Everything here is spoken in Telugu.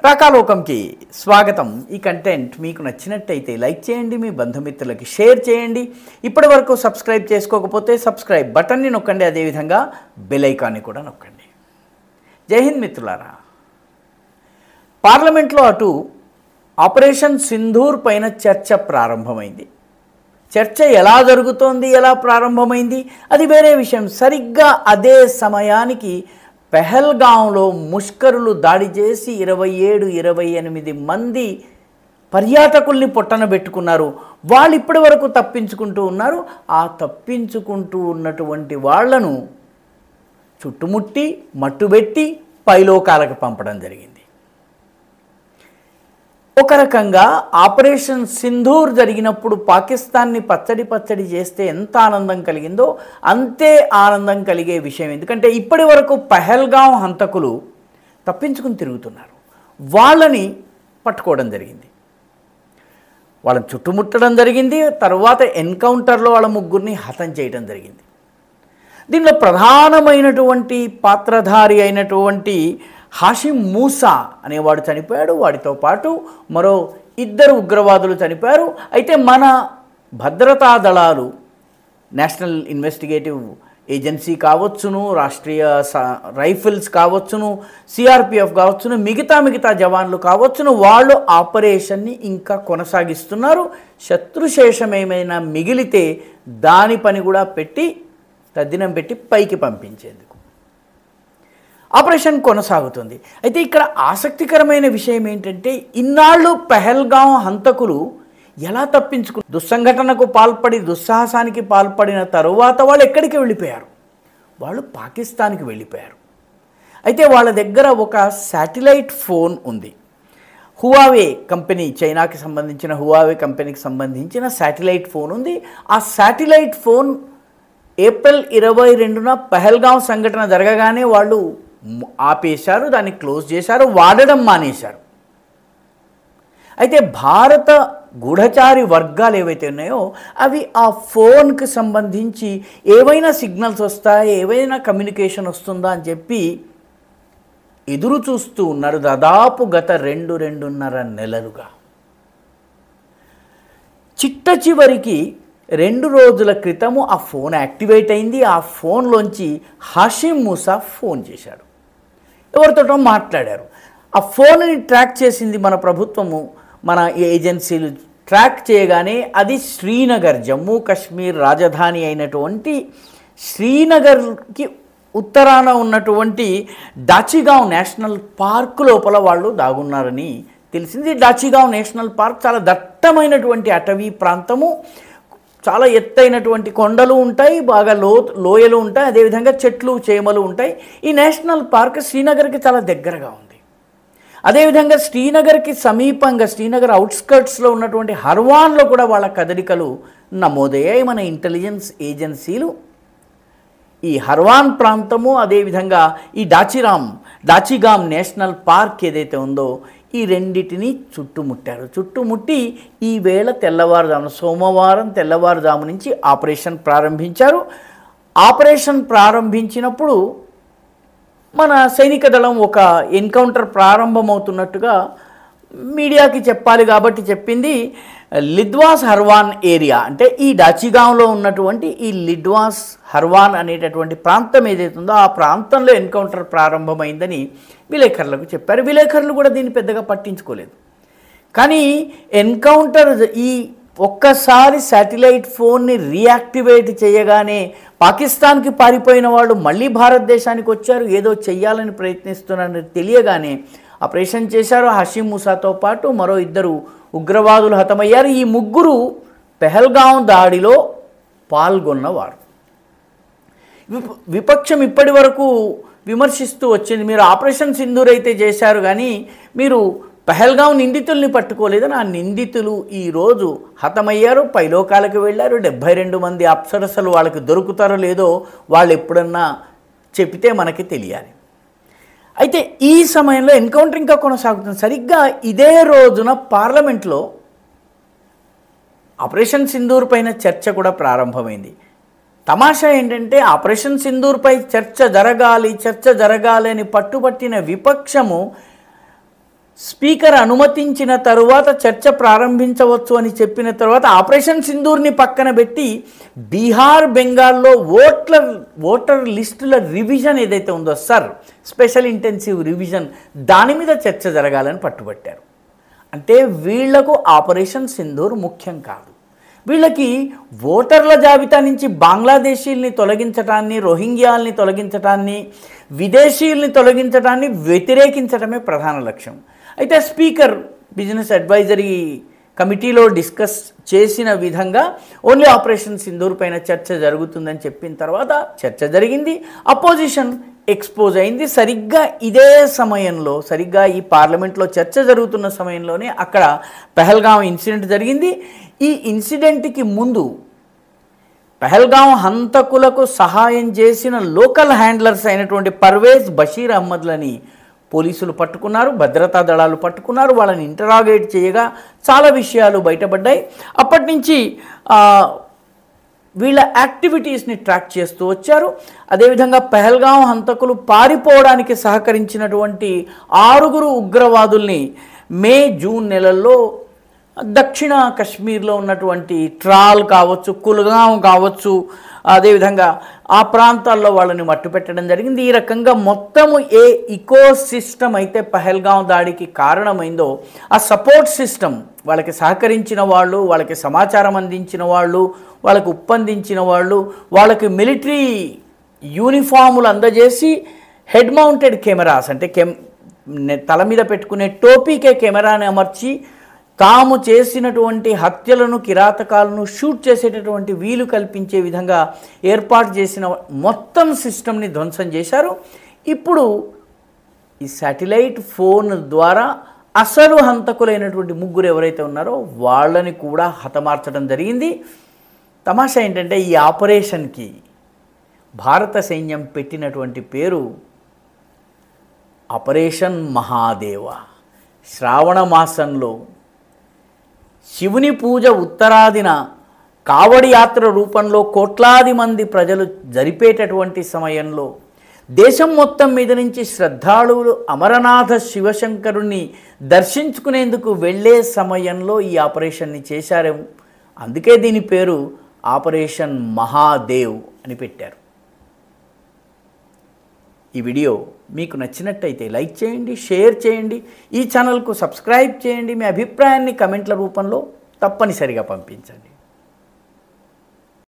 రాకాలోకంకి స్వాగతం. ఈ కంటెంట్ మీకు నచ్చినట్టయితే లైక్ చేయండి, మీ బంధుమిత్రులకి షేర్ చేయండి. ఇప్పటి వరకు సబ్స్క్రైబ్ చేసుకోకపోతే సబ్స్క్రైబ్ బటన్ని నొక్కండి, అదేవిధంగా బెల్ ఐకాన్ని కూడా నొక్కండి. జై హింద్ మిత్రులారా. పార్లమెంట్లో అటు ఆపరేషన్ సింధూర్ పైన చర్చ ప్రారంభమైంది. చర్చ ఎలా జరుగుతోంది, ఎలా ప్రారంభమైంది అది వేరే విషయం. సరిగ్గా అదే సమయానికి పెహల్గాంలో ముష్కరులు దాడి చేసి 27-28 మంది పర్యాటకుల్ని పొట్టన పెట్టుకున్నారు. వాళ్ళు ఇప్పటి వరకు తప్పించుకుంటూ ఉన్నారు. ఆ తప్పించుకుంటూ ఉన్నటువంటి వాళ్లను చుట్టుముట్టి మట్టుబెట్టి పైలోకాలకు పంపడం జరిగింది. ఒక రకంగా ఆపరేషన్ సింధూర్ జరిగినప్పుడు పాకిస్తాన్ని పచ్చడి చేస్తే ఎంత ఆనందం కలిగిందో అంతే ఆనందం కలిగే విషయం. ఎందుకంటే ఇప్పటి వరకు పహల్గాం హంతకులు తప్పించుకుని తిరుగుతున్నారు. వాళ్ళని పట్టుకోవడం జరిగింది, వాళ్ళని చుట్టుముట్టడం జరిగింది. తర్వాత ఎన్కౌంటర్లో వాళ్ళ ముగ్గురిని హతం చేయడం జరిగింది. దీనిలో ప్రధానమైనటువంటి పాత్రధారి అయినటువంటి హాషిమ్ మూసా అనేవాడు చనిపోయాడు. వాడితో పాటు మరో 2 ఉగ్రవాదులు చనిపోయారు. అయితే మన భద్రతా దళాలు, నేషనల్ ఇన్వెస్టిగేటివ్ ఏజెన్సీ కావచ్చును, రాష్ట్రీయ రైఫిల్స్ కావచ్చును, సిఆర్పిఎఫ్ కావచ్చును, మిగతా జవాన్లు కావచ్చును, వాళ్ళు ఆపరేషన్ని ఇంకా కొనసాగిస్తున్నారు. శత్రుశేషం ఏమైనా మిగిలితే దాని పని కూడా పెట్టి తద్దినం పెట్టి పైకి పంపించేందుకు ఆపరేషన్ కొనసాగుతుంది. అయితే ఇక్కడ ఆసక్తికరమైన విషయం ఏంటంటే, ఇన్నాళ్ళు పెహల్గాం హంతకులు ఎలా తప్పించుకున్నారు? దుస్సంఘటనకు పాల్పడి దుస్సాహసానికి పాల్పడిన తరువాత వాళ్ళు ఎక్కడికి వెళ్ళిపోయారు? వాళ్ళు పాకిస్తాన్కి వెళ్ళిపోయారు. అయితే వాళ్ళ దగ్గర ఒక శాటిలైట్ ఫోన్ ఉంది. హువావే కంపెనీ, చైనాకి సంబంధించిన హువావే కంపెనీకి సంబంధించిన శాటిలైట్ ఫోన్ ఉంది. ఆ శాటిలైట్ ఫోన్ ఏప్రిల్ 22న పెహల్గాం సంఘటన జరగగానే వాళ్ళు ఆపేశారు, దాన్ని క్లోజ్ చేశారు, వాడడం మానేశారు. అయితే భారత గూఢచారి వర్గాలు ఏవైతే ఉన్నాయో అవి ఆ ఫోన్కి సంబంధించి ఏవైనా సిగ్నల్స్ వస్తాయి, ఏవైనా కమ్యూనికేషన్ వస్తుందా అని చెప్పి ఎదురు చూస్తూ ఉన్నారు దాదాపు గత 2-2.5 నెలలుగా. చిట్ట చివరికి 2 రోజుల క్రితము ఆ ఫోన్ యాక్టివేట్ అయింది. ఆ ఫోన్లోంచి హాషిమ్ మూసా ఫోన్ చేశాడు, ఎవరితోటో మాట్లాడారు. ఆ ఫోన్ని ట్రాక్ చేసింది మన ప్రభుత్వము, మన ఏజెన్సీలు ట్రాక్ చేయగానే అది శ్రీనగర్, జమ్మూ కాశ్మీర్ రాజధాని అయినటువంటి శ్రీనగర్కి ఉత్తరాన ఉన్నటువంటి డాచిగాం నేషనల్ పార్క్ లోపల వాళ్ళు దాగున్నారని తెలిసింది. డాచిగాం నేషనల్ పార్క్ చాలా దట్టమైనటువంటి అటవీ ప్రాంతము, చాలా ఎత్తైనటువంటి కొండలు ఉంటాయి, బాగా లోయలు ఉంటాయి, అదేవిధంగా చెట్లు చేమలు ఉంటాయి. ఈ నేషనల్ పార్క్ శ్రీనగర్కి చాలా దగ్గరగా ఉంది. అదేవిధంగా శ్రీనగర్కి సమీపంగా శ్రీనగర్ అవుట్స్కర్ట్స్లో ఉన్నటువంటి హర్వాన్లో కూడా వాళ్ళ కదలికలు నమోదయ్యాయి. మన ఇంటెలిజెన్స్ ఏజెన్సీలు ఈ హర్వాన్ ప్రాంతము, అదేవిధంగా ఈ డాచిగాం నేషనల్ పార్క్ ఏదైతే ఉందో ఈ రెండిటిని చుట్టుముట్టి ఈవేళ తెల్లవారుజామున, సోమవారం తెల్లవారుజాము నుంచి ఆపరేషన్ ప్రారంభించారు. ఆపరేషన్ ప్రారంభించినప్పుడు మన సైనిక దళం ఒక ఎన్కౌంటర్ ప్రారంభమవుతున్నట్టుగా మీడియాకి చెప్పాలి కాబట్టి చెప్పింది. లిద్వాస్ హర్వాన్ ఏరియా, అంటే ఈ డాచిగాంలో ఉన్నటువంటి ఈ లిద్వాస్ హర్వాన్ అనేటటువంటి ప్రాంతం ఏదైతే ఉందో ఆ ప్రాంతంలో ఎన్కౌంటర్ ప్రారంభమైందని విలేకరులకు చెప్పారు. విలేకరులు కూడా దీన్ని పెద్దగా పట్టించుకోలేదు. కానీ ఎన్కౌంటర్ ఈ ఒక్కసారి శాటిలైట్ ఫోన్ని రీయాక్టివేట్ చేయగానే పాకిస్తాన్కి పారిపోయిన వాళ్ళు మళ్ళీ భారతదేశానికి వచ్చారు, ఏదో చెయ్యాలని ప్రయత్నిస్తున్నారని తెలియగానే ఆపరేషన్ చేశారు. హాషిమ్ మూసాతో పాటు మరో 2 ఉగ్రవాదులు హతమయ్యారు. ఈ ముగ్గురు పెహల్గాం దాడిలో పాల్గొన్నవారు. విపక్షం ఇప్పటి వరకు విమర్శిస్తూ వచ్చింది, మీరు ఆపరేషన్ సింధూర్ అయితే చేశారు కానీ మీరు పెహల్గాం నిందితుల్ని పట్టుకోలేదని. ఆ నిందితులు ఈరోజు హతమయ్యారు, పైలోకాలకు వెళ్ళారు. 72 మంది అప్సరసలు వాళ్ళకి దొరుకుతారో లేదో వాళ్ళు ఎప్పుడన్నా చెప్తే మనకి తెలియాలి. అయితే ఈ సమయంలో ఎన్కౌంటర్ ఇంకా కొనసాగుతుంది. సరిగ్గా ఇదే రోజున పార్లమెంట్లో ఆపరేషన్ సింధూర్ పైన చర్చ కూడా ప్రారంభమైంది. తమాషా ఏంటంటే ఆపరేషన్ సింధూర్పై చర్చ జరగాలి అని పట్టుబట్టిన విపక్షము స్పీకర్ అనుమతించిన తరువాత చర్చ ప్రారంభించవచ్చు అని చెప్పిన తర్వాత ఆపరేషన్ సింధూర్ని పక్కన పెట్టి బీహార్ బెంగాల్లో ఓటర్ లిస్టుల రివిజన్ ఏదైతే ఉందో స్పెషల్ ఇంటెన్సివ్ రివిజన్ దాని మీద చర్చ జరగాలని పట్టుబట్టారు. అంటే వీళ్లకు ఆపరేషన్ సింధూర్ ముఖ్యం కాదు. వీళ్ళకి ఓటర్ల జాబితా నుంచి బంగ్లాదేశీల్ని తొలగించడాన్ని, రోహింగ్యాల్ని తొలగించడాన్ని, విదేశీయుల్ని తొలగించడాన్ని వ్యతిరేకించడమే ప్రధాన లక్ష్యం. అయితే స్పీకర్ బిజినెస్ అడ్వైజరీ కమిటీలో డిస్కస్ చేసిన విధంగా ఓన్లీ ఆపరేషన్ సింధూర్ పైన చర్చ జరుగుతుందని చెప్పిన తర్వాత చర్చ జరిగింది. అపోజిషన్ ఎక్స్పోజ్ అయింది. సరిగ్గా ఇదే సమయంలో, సరిగ్గా ఈ పార్లమెంట్లో చర్చ జరుగుతున్న సమయంలోనే అక్కడ పహల్గాం ఇన్సిడెంట్ జరిగింది. ఈ ఇన్సిడెంట్కి ముందు పహల్గాం హంతకులకు సహాయం చేసిన లోకల్ హ్యాండ్లర్స్ అయినటువంటి పర్వేజ్ బషీర్ అహ్మద్లని పోలీసులు పట్టుకున్నారు, భద్రతా దళాలు పట్టుకున్నారు. వాళ్ళని ఇంటరాగేట్ చేయగా చాలా విషయాలు బయటపడ్డాయి. అప్పటి నుంచి వీళ్ళ యాక్టివిటీస్ని ట్రాక్ చేస్తూ వచ్చారు. అదేవిధంగా పహల్గాం హంతకులు పారిపోవడానికి సహకరించినటువంటి 6 ఉగ్రవాదుల్ని మే జూన్ నెలల్లో దక్షిణ కశ్మీర్లో ఉన్నటువంటి ట్రాల్ కావచ్చు, కుల్గాం కావచ్చు, అదేవిధంగా ఆ ప్రాంతాల్లో వాళ్ళని మట్టుపెట్టడం జరిగింది. ఈ రకంగా మొత్తము ఏ ఇకో సిస్టమ్ అయితే పహల్గాం దాడికి కారణమైందో ఆ సపోర్ట్ సిస్టమ్, వాళ్ళకి సహకరించిన వాళ్ళు, వాళ్ళకి సమాచారం అందించిన వాళ్ళు, వాళ్ళకి ఉప్పందించిన వాళ్ళు, వాళ్ళకి మిలిటరీ యూనిఫాములు అందజేసి హెడ్ మౌంటెడ్ కెమెరాస్ అంటే తల మీద పెట్టుకునే టోపీకే కెమెరాని అమర్చి తాము చేసినటువంటి హత్యలను, కిరాతకాలను షూట్ చేసేటటువంటి వీలు కల్పించే విధంగా ఏర్పాటు చేసిన మొత్తం సిస్టమ్ని ధ్వంసం చేశారు. ఇప్పుడు ఈ శాటిలైట్ ఫోన్ ద్వారా అసలు హంతకులైనటువంటి 3 ఎవరైతే ఉన్నారో వాళ్ళని కూడా హతమార్చడం జరిగింది. తమాషా ఏంటంటే ఈ ఆపరేషన్కి భారత సైన్యం పెట్టినటువంటి పేరు ఆపరేషన్ మహాదేవ. శ్రావణ మాసంలో శివుని పూజ ఉత్తరాదిన కావడి యాత్ర రూపంలో కోట్లాది మంది ప్రజలు జరిపేటటువంటి సమయంలో దేశం మొత్తం మీద నుంచి శ్రద్ధాళువులు అమరనాథ శివశంకరుణ్ణి దర్శించుకునేందుకు వెళ్ళే సమయంలో ఈ ఆపరేషన్ని చేశారేమో. అందుకే దీని పేరు ఆపరేషన్ మహాదేవ్ అని పెట్టారు. ఈ వీడియో మీకు నచ్చినట్టయితే లైక్ చేయండి, షేర్ చేయండి, ఈ ఛానల్కు సబ్స్క్రైబ్ చేయండి. మీ అభిప్రాయాన్ని కమెంట్ల రూపంలో తప్పనిసరిగా పంపించండి.